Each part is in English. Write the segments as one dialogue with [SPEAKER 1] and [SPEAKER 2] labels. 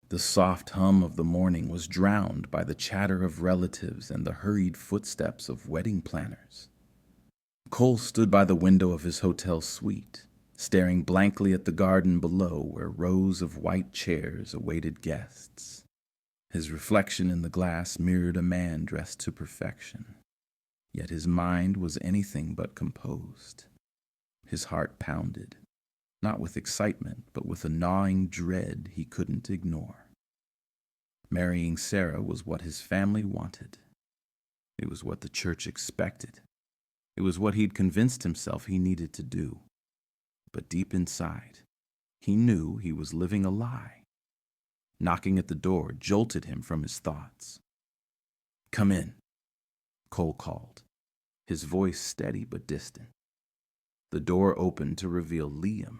[SPEAKER 1] The soft hum of the morning was drowned by the chatter of relatives and the hurried footsteps of wedding planners. Cole stood by the window of his hotel suite, staring blankly at the garden below where rows of white chairs awaited guests. His reflection in the glass mirrored a man dressed to perfection, yet his mind was anything but composed. His heart pounded, not with excitement, but with a gnawing dread he couldn't ignore. Marrying Sarah was what his family wanted. It was what the church expected. It was what he'd convinced himself he needed to do. But deep inside, he knew he was living a lie. Knocking at the door jolted him from his thoughts. "Come in," Cole called, his voice steady but distant. The door opened to reveal Liam,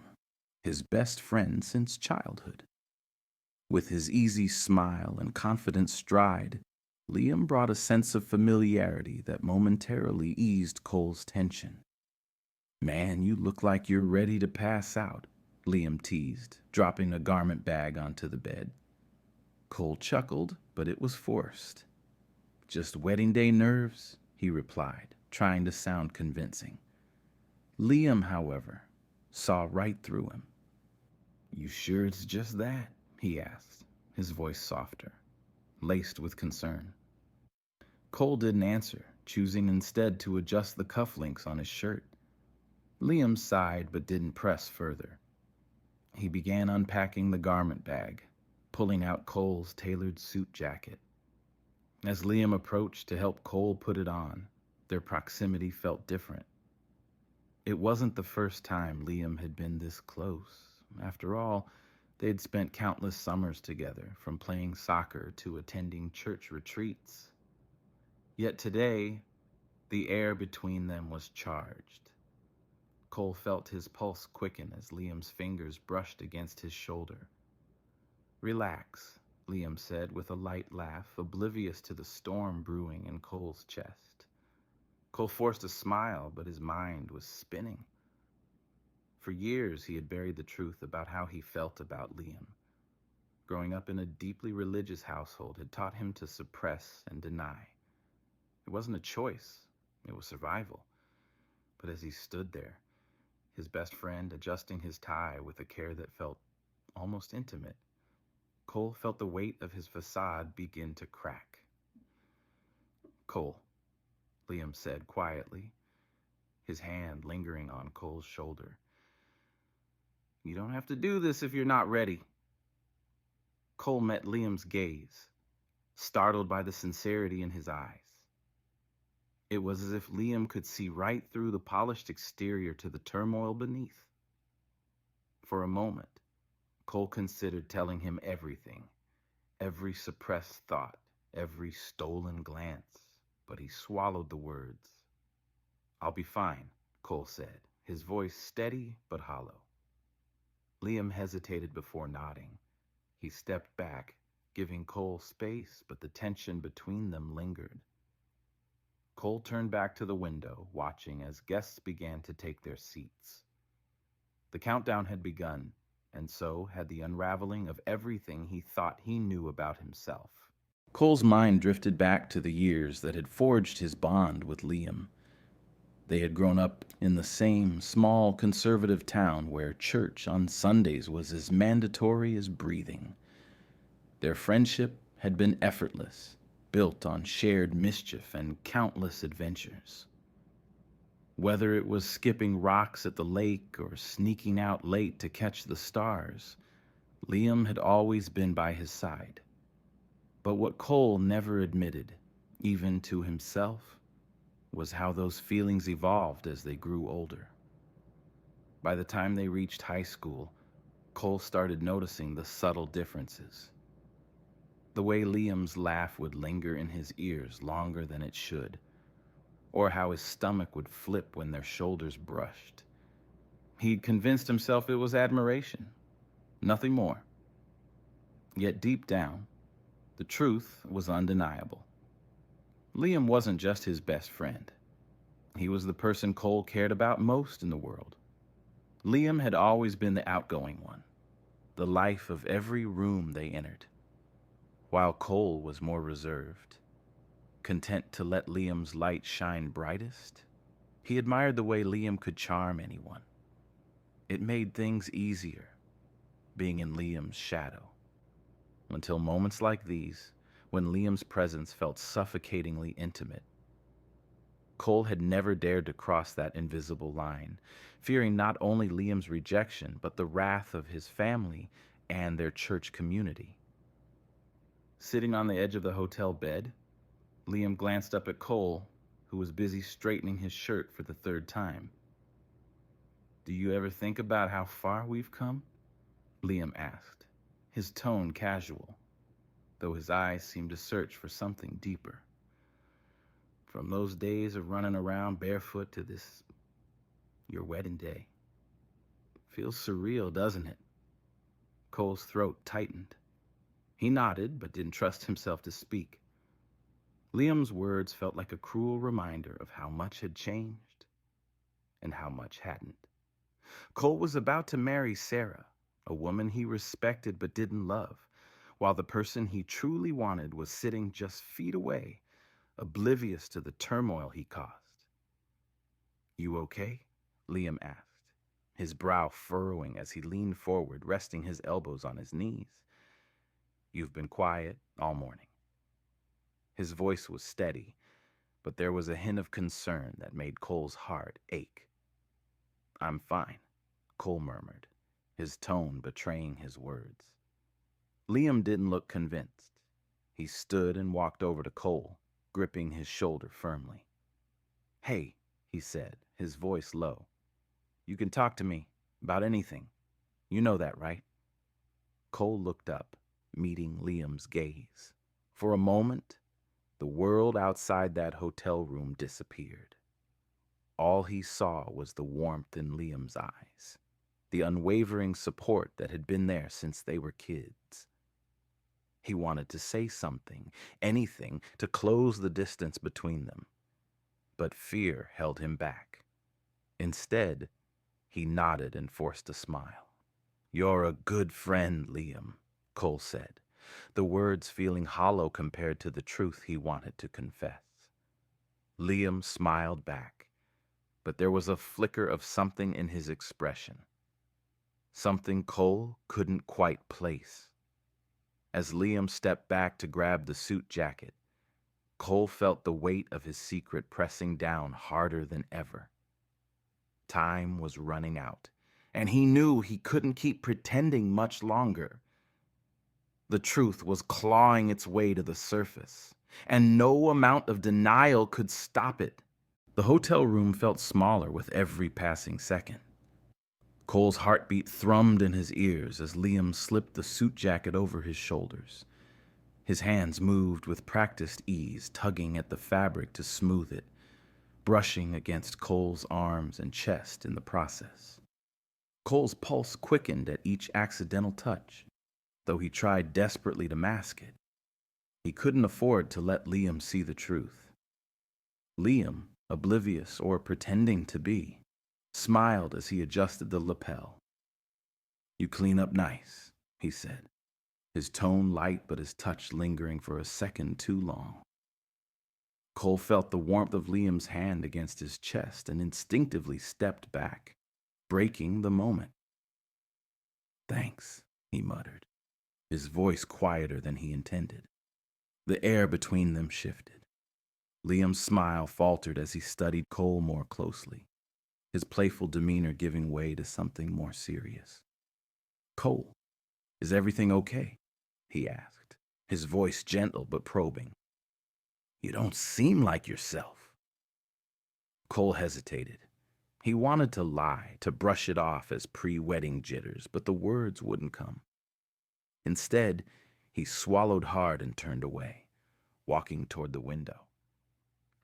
[SPEAKER 1] his best friend since childhood. With his easy smile and confident stride, Liam brought a sense of familiarity that momentarily eased Cole's tension. "Man, you look like you're ready to pass out," Liam teased, dropping a garment bag onto the bed. Cole chuckled, but it was forced. "Just wedding day nerves," he replied, trying to sound convincing. Liam, however, saw right through him. "You sure it's just that?" he asked, his voice softer, laced with concern. Cole didn't answer, choosing instead to adjust the cufflinks on his shirt. Liam sighed but didn't press further. He began unpacking the garment bag, pulling out Cole's tailored suit jacket. As Liam approached to help Cole put it on, their proximity felt different. It wasn't the first time Liam had been this close. After all, they'd spent countless summers together, from playing soccer to attending church retreats. Yet today, the air between them was charged. Cole felt his pulse quicken as Liam's fingers brushed against his shoulder. "Relax," Liam said with a light laugh, oblivious to the storm brewing in Cole's chest. Cole forced a smile, but his mind was spinning. For years, he had buried the truth about how he felt about Liam. Growing up in a deeply religious household had taught him to suppress and deny. It wasn't a choice, it was survival. But as he stood there, his best friend adjusting his tie with a care that felt almost intimate, Cole felt the weight of his facade begin to crack. "Cole," Liam said quietly, his hand lingering on Cole's shoulder. "You don't have to do this if you're not ready." Cole met Liam's gaze, startled by the sincerity in his eyes. It was as if Liam could see right through the polished exterior to the turmoil beneath. For a moment, Cole considered telling him everything, every suppressed thought, every stolen glance, but he swallowed the words. "I'll be fine," Cole said, his voice steady but hollow. Liam hesitated before nodding. He stepped back, giving Cole space, but the tension between them lingered. Cole turned back to the window, watching as guests began to take their seats. The countdown had begun, and so had the unraveling of everything he thought he knew about himself. Cole's mind drifted back to the years that had forged his bond with Liam. They had grown up in the same small conservative town where church on Sundays was as mandatory as breathing. Their friendship had been effortless, built on shared mischief and countless adventures. Whether it was skipping rocks at the lake or sneaking out late to catch the stars, Liam had always been by his side. But what Cole never admitted, even to himself, was how those feelings evolved as they grew older. By the time they reached high school, Cole started noticing the subtle differences. The way Liam's laugh would linger in his ears longer than it should, or how his stomach would flip when their shoulders brushed. He'd convinced himself it was admiration, nothing more. Yet deep down, the truth was undeniable. Liam wasn't just his best friend. He was the person Cole cared about most in the world. Liam had always been the outgoing one, the life of every room they entered. while Cole was more reserved, content to let Liam's light shine brightest. He admired the way Liam could charm anyone. It made things easier, being in Liam's shadow. Until moments like these, when Liam's presence felt suffocatingly intimate. Cole had never dared to cross that invisible line, fearing not only Liam's rejection, but the wrath of his family and their church community. Sitting on the edge of the hotel bed, Liam glanced up at Cole, who was busy straightening his shirt for the third time. "Do you ever think about how far we've come?" Liam asked, his tone casual, though his eyes seemed to search for something deeper. "From those days of running around barefoot to this, your wedding day. Feels surreal, doesn't it?" Cole's throat tightened. He nodded, but didn't trust himself to speak. Liam's words felt like a cruel reminder of how much had changed and how much hadn't. Cole was about to marry Sarah, a woman he respected but didn't love, while the person he truly wanted was sitting just feet away, oblivious to the turmoil he caused. "You okay?" Liam asked, his brow furrowing as he leaned forward, resting his elbows on his knees. "You've been quiet all morning." His voice was steady, but there was a hint of concern that made Cole's heart ache. "I'm fine," Cole murmured, his tone betraying his words. Liam didn't look convinced. He stood and walked over to Cole, gripping his shoulder firmly. "Hey," he said, his voice low. "You can talk to me about anything. You know that, right?" Cole looked up, meeting Liam's gaze. For a moment, the world outside that hotel room disappeared. All he saw was the warmth in Liam's eyes, the unwavering support that had been there since they were kids. He wanted to say something, anything, to close the distance between them. But fear held him back. Instead, he nodded and forced a smile. "You're a good friend, Liam," Cole said, the words feeling hollow compared to the truth he wanted to confess. Liam smiled back, but there was a flicker of something in his expression. Something Cole couldn't quite place. As Liam stepped back to grab the suit jacket, Cole felt the weight of his secret pressing down harder than ever. Time was running out, and he knew he couldn't keep pretending much longer. The truth was clawing its way to the surface, and no amount of denial could stop it. The hotel room felt smaller with every passing second. Cole's heartbeat thrummed in his ears as Liam slipped the suit jacket over his shoulders. His hands moved with practiced ease, tugging at the fabric to smooth it, brushing against Cole's arms and chest in the process. Cole's pulse quickened at each accidental touch, though he tried desperately to mask it. He couldn't afford to let Liam see the truth. Liam, oblivious or pretending to be, smiled as he adjusted the lapel. "You clean up nice," he said, his tone light but his touch lingering for a second too long. Cole felt the warmth of Liam's hand against his chest and instinctively stepped back, breaking the moment. "Thanks," he muttered, his voice quieter than he intended. The air between them shifted. Liam's smile faltered as he studied Cole more closely, his playful demeanor giving way to something more serious. "Cole, is everything okay?" he asked, his voice gentle but probing. "You don't seem like yourself." Cole hesitated. He wanted to lie, to brush it off as pre-wedding jitters, but the words wouldn't come. Instead, he swallowed hard and turned away, walking toward the window.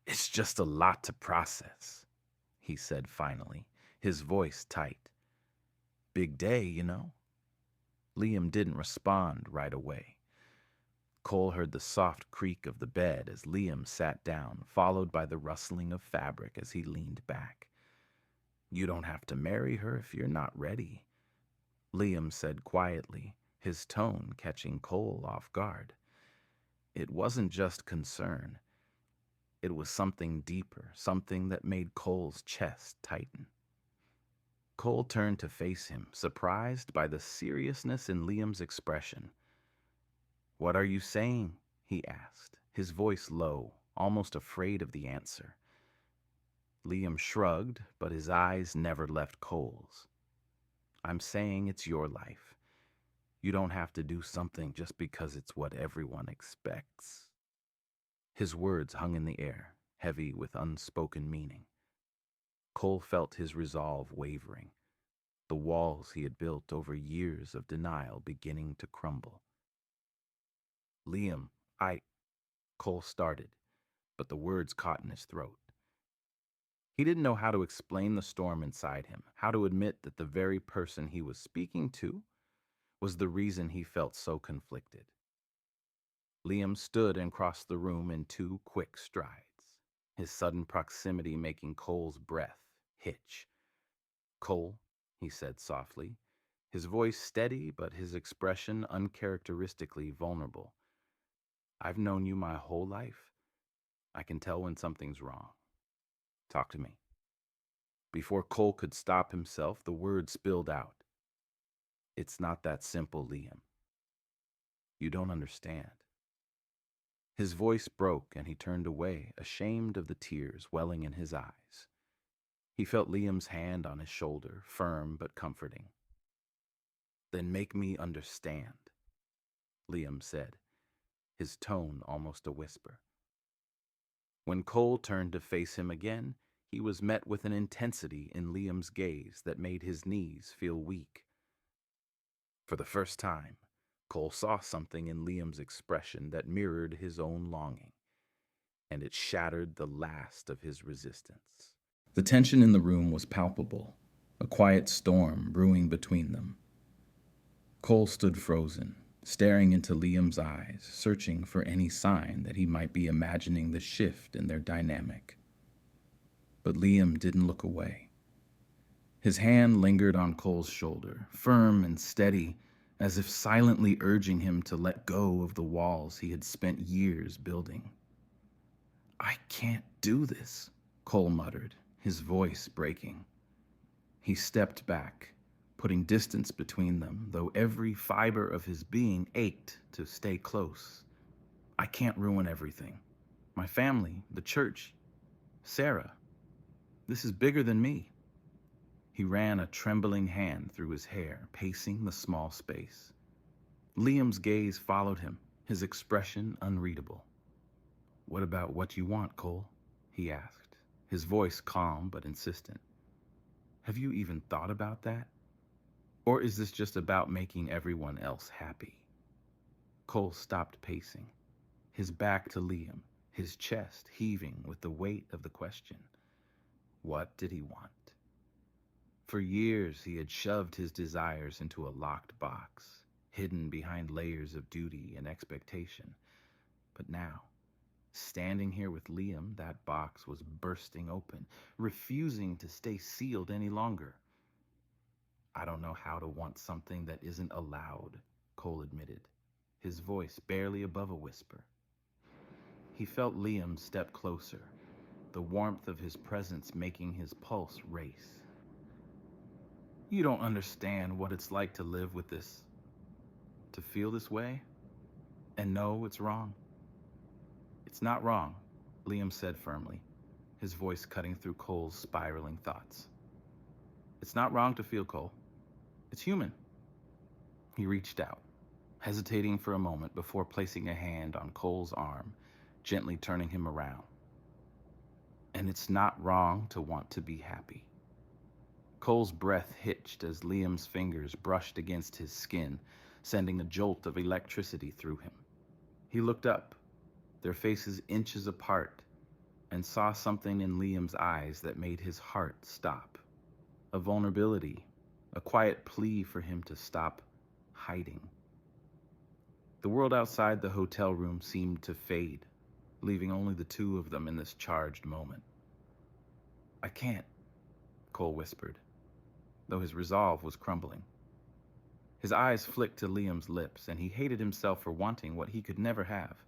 [SPEAKER 1] "It's just a lot to process," he said finally, his voice tight. "Big day, you know?" Liam didn't respond right away. Cole heard the soft creak of the bed as Liam sat down, followed by the rustling of fabric as he leaned back. "You don't have to marry her if you're not ready," Liam said quietly, his tone catching Cole off guard. It wasn't just concern. It was something deeper, something that made Cole's chest tighten. Cole turned to face him, surprised by the seriousness in Liam's expression. "What are you saying?" he asked, his voice low, almost afraid of the answer. Liam shrugged, but his eyes never left Cole's. "I'm saying it's your life. You don't have to do something just because it's what everyone expects." His words hung in the air, heavy with unspoken meaning. Cole felt his resolve wavering, the walls he had built over years of denial beginning to crumble. "Liam, Cole started, but the words caught in his throat. He didn't know how to explain the storm inside him, how to admit that the very person he was speaking to was the reason he felt so conflicted. Liam stood and crossed the room in 2 quick strides, his sudden proximity making Cole's breath hitch. "Cole," he said softly, his voice steady but his expression uncharacteristically vulnerable. "I've known you my whole life. I can tell when something's wrong. Talk to me." Before Cole could stop himself, the words spilled out. "It's not that simple, Liam. You don't understand." His voice broke and he turned away, ashamed of the tears welling in his eyes. He felt Liam's hand on his shoulder, firm but comforting. "Then make me understand," Liam said, his tone almost a whisper. When Cole turned to face him again, he was met with an intensity in Liam's gaze that made his knees feel weak. For the first time, Cole saw something in Liam's expression that mirrored his own longing, and it shattered the last of his resistance. The tension in the room was palpable, a quiet storm brewing between them. Cole stood frozen, staring into Liam's eyes, searching for any sign that he might be imagining the shift in their dynamic. But Liam didn't look away. His hand lingered on Cole's shoulder, firm and steady, as if silently urging him to let go of the walls he had spent years building. "I can't do this," Cole muttered, his voice breaking. He stepped back, putting distance between them, though every fiber of his being ached to stay close. "I can't ruin everything. My family, the church, Sarah. This is bigger than me." He ran a trembling hand through his hair, pacing the small space. Liam's gaze followed him, his expression unreadable. "What about what you want, Cole?" he asked, his voice calm but insistent. "Have you even thought about that? Or is this just about making everyone else happy?" Cole stopped pacing, his back to Liam, his chest heaving with the weight of the question. What did he want? For years he had shoved his desires into a locked box, hidden behind layers of duty and expectation. But now, standing here with Liam, that box was bursting open, refusing to stay sealed any longer. "I don't know how to want something that isn't allowed," Cole admitted, his voice barely above a whisper. He felt Liam step closer, the warmth of his presence making his pulse race. "You don't understand what it's like to live with this, to feel this way, and know it's wrong." "It's not wrong," Liam said firmly, his voice cutting through Cole's spiraling thoughts. "It's not wrong to feel, Cole. It's human." He reached out, hesitating for a moment before placing a hand on Cole's arm, gently turning him around. "And it's not wrong to want to be happy." Cole's breath hitched as Liam's fingers brushed against his skin, sending a jolt of electricity through him. He looked up, their faces inches apart, and saw something in Liam's eyes that made his heart stop. A vulnerability, a quiet plea for him to stop hiding. The world outside the hotel room seemed to fade, leaving only the two of them in this charged moment. "I can't," Cole whispered, though his resolve was crumbling. His eyes flicked to Liam's lips, and he hated himself for wanting what he could never have.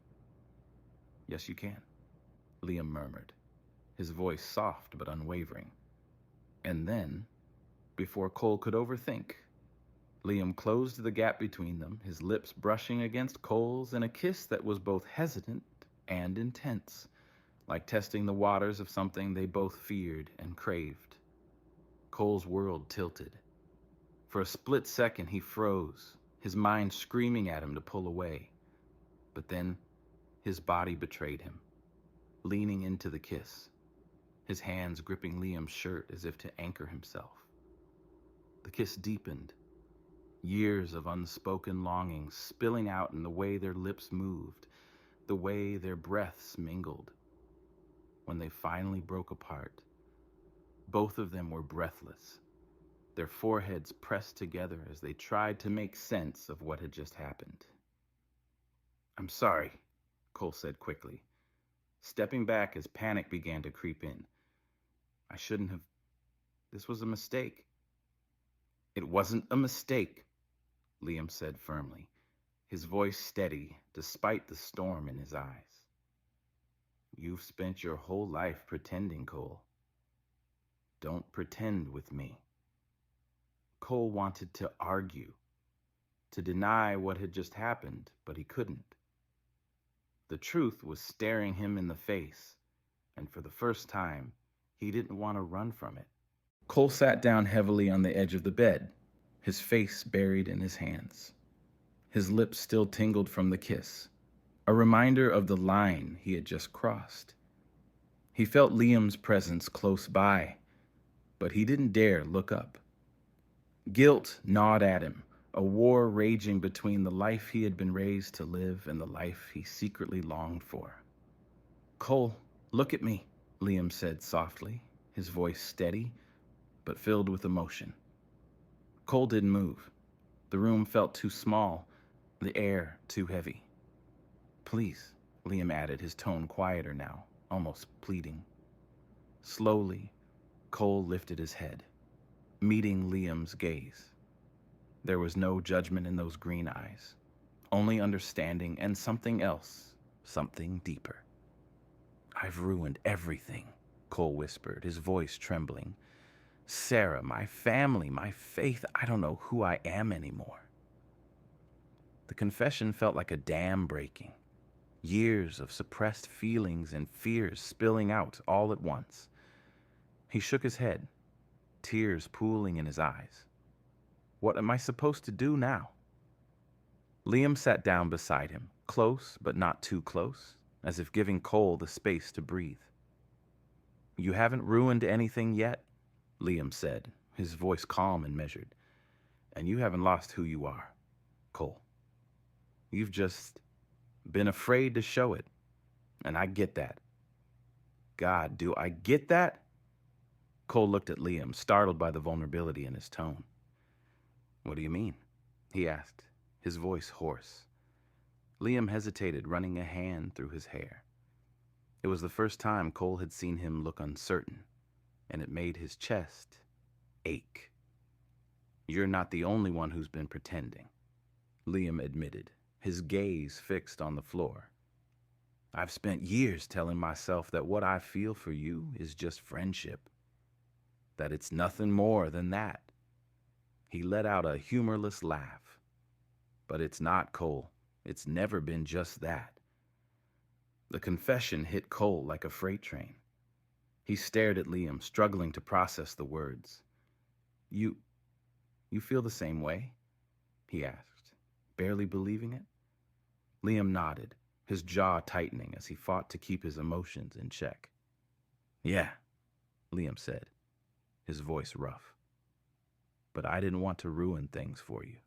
[SPEAKER 1] Yes, you can, Liam murmured, his voice soft but unwavering. And then, before Cole could overthink, Liam closed the gap between them, his lips brushing against Cole's in a kiss that was both hesitant and intense, like testing the waters of something they both feared and craved. Cole's world tilted. For a split second, he froze, his mind screaming at him to pull away. But then, his body betrayed him, leaning into the kiss, his hands gripping Liam's shirt as if to anchor himself. The kiss deepened, years of unspoken longing spilling out in the way their lips moved, the way their breaths mingled. When they finally broke apart, both of them were breathless, their foreheads pressed together as they tried to make sense of what had just happened. "I'm sorry," Cole said quickly, stepping back as panic began to creep in. "I shouldn't have. This was a mistake." "It wasn't a mistake," Liam said firmly, his voice steady despite the storm in his eyes. "You've spent your whole life pretending, Cole. Don't pretend with me." Cole wanted to argue, to deny what had just happened, but he couldn't. The truth was staring him in the face, and for the first time, he didn't want to run from it. Cole sat down heavily on the edge of the bed, his face buried in his hands. His lips still tingled from the kiss, a reminder of the line he had just crossed. He felt Liam's presence close by, but he didn't dare look up. Guilt gnawed at him, a war raging between the life he had been raised to live and the life he secretly longed for. "Cole, look at me," Liam said softly, his voice steady, but filled with emotion. Cole didn't move. The room felt too small, the air too heavy. "Please," Liam added, his tone quieter now, almost pleading. Slowly, Cole lifted his head, meeting Liam's gaze. There was no judgment in those green eyes, only understanding and something else, something deeper. "I've ruined everything," Cole whispered, his voice trembling. "Sarah, my family, my faith, I don't know who I am anymore." The confession felt like a dam breaking, years of suppressed feelings and fears spilling out all at once. He shook his head, tears pooling in his eyes. What am I supposed to do now? Liam sat down beside him, close but not too close, as if giving Cole the space to breathe. "You haven't ruined anything yet," Liam said, his voice calm and measured. "And you haven't lost who you are, Cole. You've just been afraid to show it, and I get that." "God, do I get that?" Cole looked at Liam, startled by the vulnerability in his tone. "What do you mean?" he asked, his voice hoarse. Liam hesitated, running a hand through his hair. It was the first time Cole had seen him look uncertain, and it made his chest ache. "You're not the only one who's been pretending," Liam admitted, his gaze fixed on the floor. "I've spent years telling myself that what I feel for you is just friendship, that it's nothing more than that." He let out a humorless laugh. "But it's not, Cole. It's never been just that." The confession hit Cole like a freight train. He stared at Liam, struggling to process the words. You feel the same way?" he asked, barely believing it. Liam nodded, his jaw tightening as he fought to keep his emotions in check. "Yeah," Liam said, his voice rough. "But I didn't want to ruin things for you.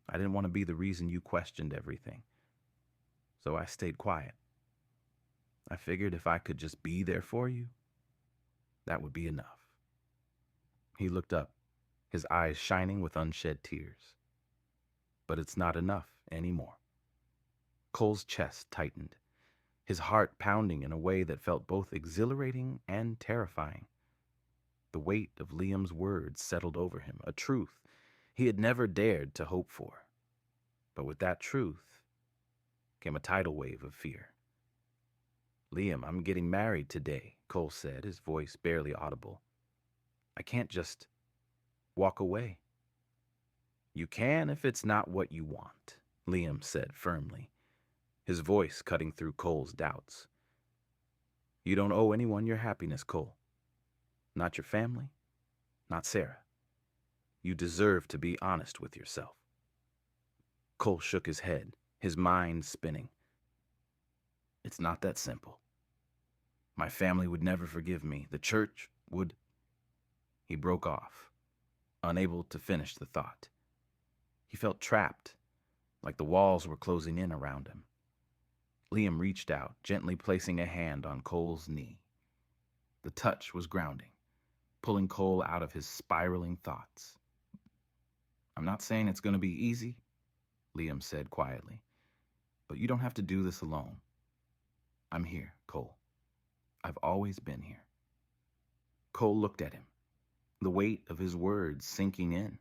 [SPEAKER 1] I didn't want to be the reason you questioned everything. So I stayed quiet. I figured if I could just be there for you, that would be enough." He looked up, his eyes shining with unshed tears. "But it's not enough anymore." Cole's chest tightened, his heart pounding in a way that felt both exhilarating and terrifying. The weight of Liam's words settled over him, a truth he had never dared to hope for. But with that truth came a tidal wave of fear. Liam, I'm getting married today, Cole said, his voice barely audible. I can't just walk away. You can if it's not what you want, Liam said firmly, his voice cutting through Cole's doubts. You don't owe anyone your happiness, Cole. Not your family, not Sarah. You deserve to be honest with yourself. Cole shook his head, his mind spinning. It's not that simple. My family would never forgive me. The church would... He broke off, unable to finish the thought. He felt trapped, like the walls were closing in around him. Liam reached out, gently placing a hand on Cole's knee. The touch was grounding, pulling Cole out of his spiraling thoughts. I'm not saying it's going to be easy, Liam said quietly, but you don't have to do this alone. I'm here, Cole. I've always been here. Cole looked at him, the weight of his words sinking in.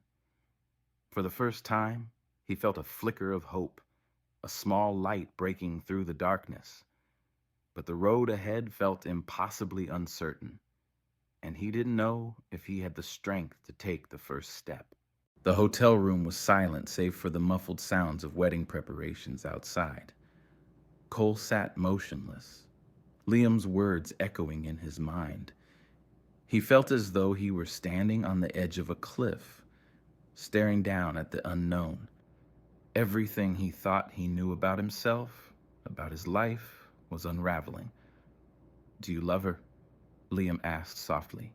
[SPEAKER 1] For the first time, he felt a flicker of hope, a small light breaking through the darkness. But the road ahead felt impossibly uncertain, and he didn't know if he had the strength to take the first step. The hotel room was silent save for the muffled sounds of wedding preparations outside. Cole sat motionless, Liam's words echoing in his mind. He felt as though he were standing on the edge of a cliff, staring down at the unknown. Everything he thought he knew about himself, about his life, was unraveling. Do you love her? Liam asked softly,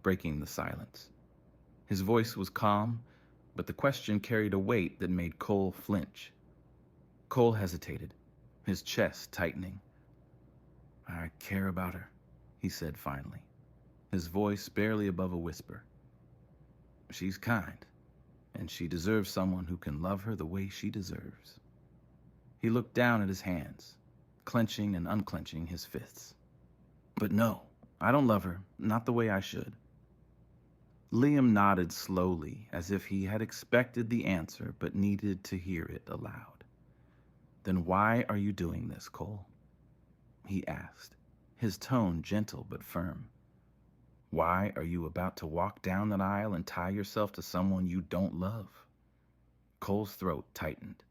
[SPEAKER 1] breaking the silence. His voice was calm, but the question carried a weight that made Cole flinch. Cole hesitated, his chest tightening. I care about her, he said finally, his voice barely above a whisper. She's kind, and she deserves someone who can love her the way she deserves. He looked down at his hands, clenching and unclenching his fists. But no, I don't love her, not the way I should. Liam nodded slowly, as if he had expected the answer but needed to hear it aloud. Then why are you doing this, Cole? He asked, his tone gentle but firm. Why are you about to walk down that aisle and tie yourself to someone you don't love? Cole's throat tightened.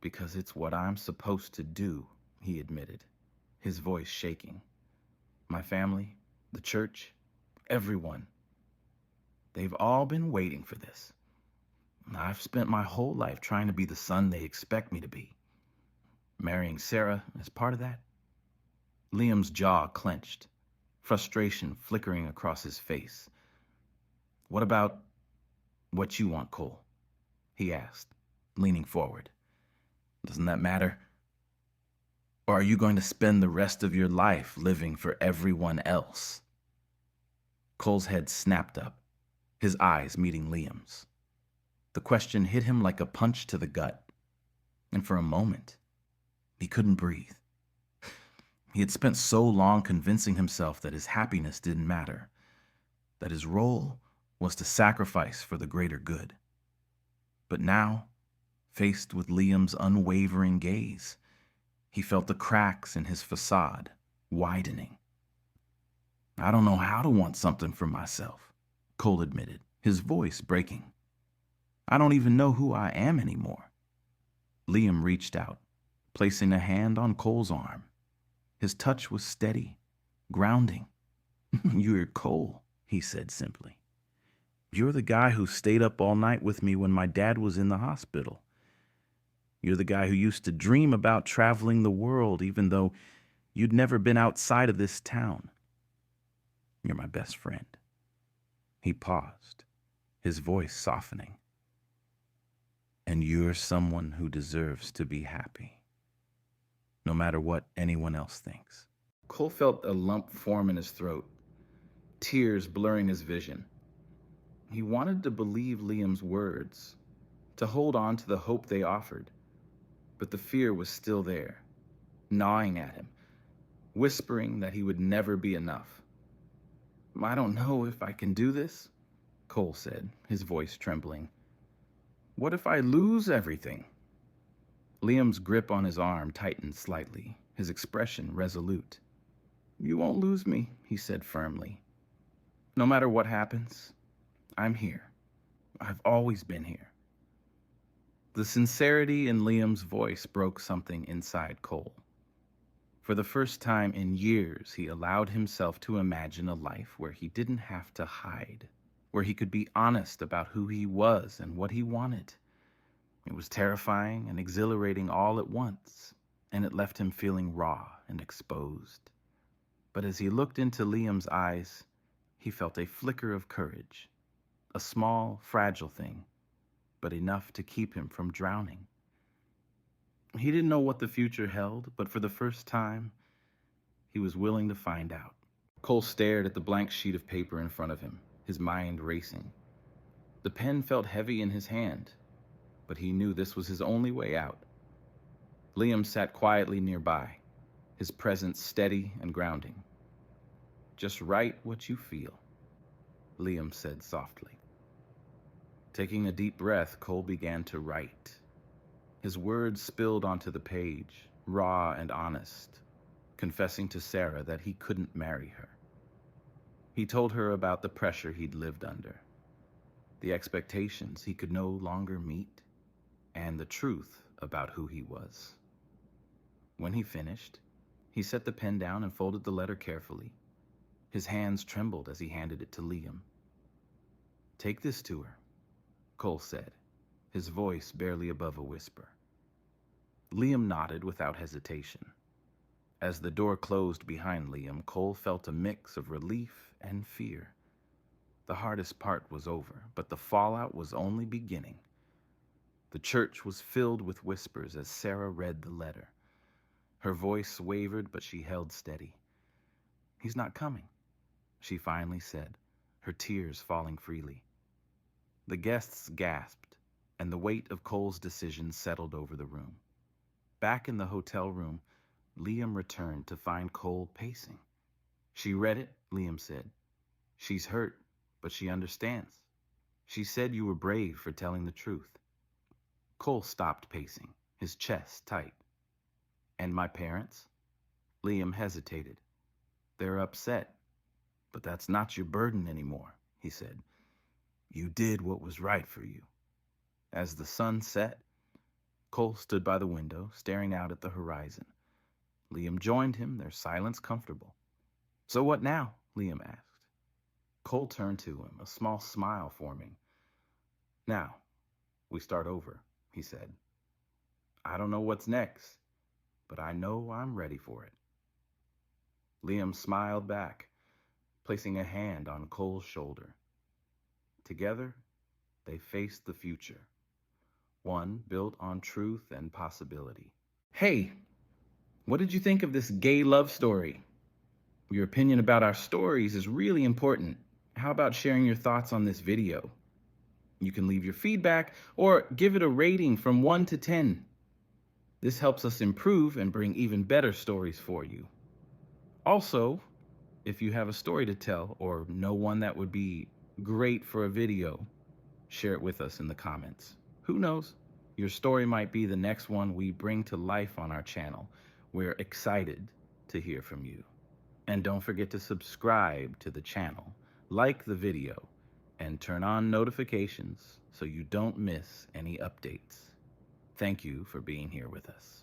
[SPEAKER 1] Because it's what I'm supposed to do, he admitted, his voice shaking. My family, the church, everyone. They've all been waiting for this. I've spent my whole life trying to be the son they expect me to be. Marrying Sarah is part of that. Liam's jaw clenched, frustration flickering across his face. What about what you want, Cole? He asked, leaning forward. Doesn't that matter? Or are you going to spend the rest of your life living for everyone else? Cole's head snapped up, his eyes meeting Liam's. The question hit him like a punch to the gut, and for a moment, he couldn't breathe. He had spent so long convincing himself that his happiness didn't matter, that his role was to sacrifice for the greater good. But now, faced with Liam's unwavering gaze, he felt the cracks in his facade widening. I don't know how to want something for myself, Cole admitted, his voice breaking. I don't even know who I am anymore. Liam reached out, placing a hand on Cole's arm. His touch was steady, grounding. You're Cole, he said simply. You're the guy who stayed up all night with me when my dad was in the hospital. You're the guy who used to dream about traveling the world even though you'd never been outside of this town. You're my best friend. He paused, his voice softening. And you're someone who deserves to be happy, no matter what anyone else thinks. Cole felt a lump form in his throat, tears blurring his vision. He wanted to believe Liam's words, to hold on to the hope they offered, but the fear was still there, gnawing at him, whispering that he would never be enough. I don't know if I can do this, Cole said, his voice trembling. What if I lose everything? Liam's grip on his arm tightened slightly, his expression resolute. "You won't lose me," he said firmly. "No matter what happens, I'm here. I've always been here." The sincerity in Liam's voice broke something inside Cole. For the first time in years, he allowed himself to imagine a life where he didn't have to hide, where he could be honest about who he was and what he wanted. It was terrifying and exhilarating all at once, and it left him feeling raw and exposed. But as he looked into Liam's eyes, he felt a flicker of courage, a small, fragile thing, but enough to keep him from drowning. He didn't know what the future held, but for the first time, he was willing to find out. Cole stared at the blank sheet of paper in front of him, his mind racing. The pen felt heavy in his hand, but he knew this was his only way out. Liam sat quietly nearby, his presence steady and grounding. "Just write what you feel," Liam said softly. Taking a deep breath, Cole began to write. His words spilled onto the page, raw and honest, confessing to Sarah that he couldn't marry her. He told her about the pressure he'd lived under, the expectations he could no longer meet, and the truth about who he was. When he finished, he set the pen down and folded the letter carefully. His hands trembled as he handed it to Liam. "Take this to her," Cole said, his voice barely above a whisper. Liam nodded without hesitation. As the door closed behind Liam, Cole felt a mix of relief and fear. The hardest part was over, but the fallout was only beginning. The church was filled with whispers as Sarah read the letter. Her voice wavered, but she held steady. "He's not coming," she finally said, her tears falling freely. The guests gasped, and the weight of Cole's decision settled over the room. Back in the hotel room, Liam returned to find Cole pacing. "She read it," Liam said. "She's hurt, but she understands. She said you were brave for telling the truth." Cole stopped pacing, his chest tight. "And my parents?" Liam hesitated. "They're upset, but that's not your burden anymore," he said. "You did what was right for you." As the sun set, Cole stood by the window, staring out at the horizon. Liam joined him, their silence comfortable. "So what now?" Liam asked. Cole turned to him, a small smile forming. "Now, we start over," he said. "I don't know what's next, but I know I'm ready for it." Liam smiled back, placing a hand on Cole's shoulder. Together, they faced the future, one built on truth and possibility. "Hey, what did you think of this gay love story? Your opinion about our stories is really important. How about sharing your thoughts on this video? You can leave your feedback or give it a rating from 1 to 10. This helps us improve and bring even better stories for you. Also, if you have a story to tell or know one that would be great for a video, share it with us in the comments. Who knows? Your story might be the next one we bring to life on our channel. We're excited to hear from you. And don't forget to subscribe to the channel, like the video, and turn on notifications so you don't miss any updates. Thank you for being here with us.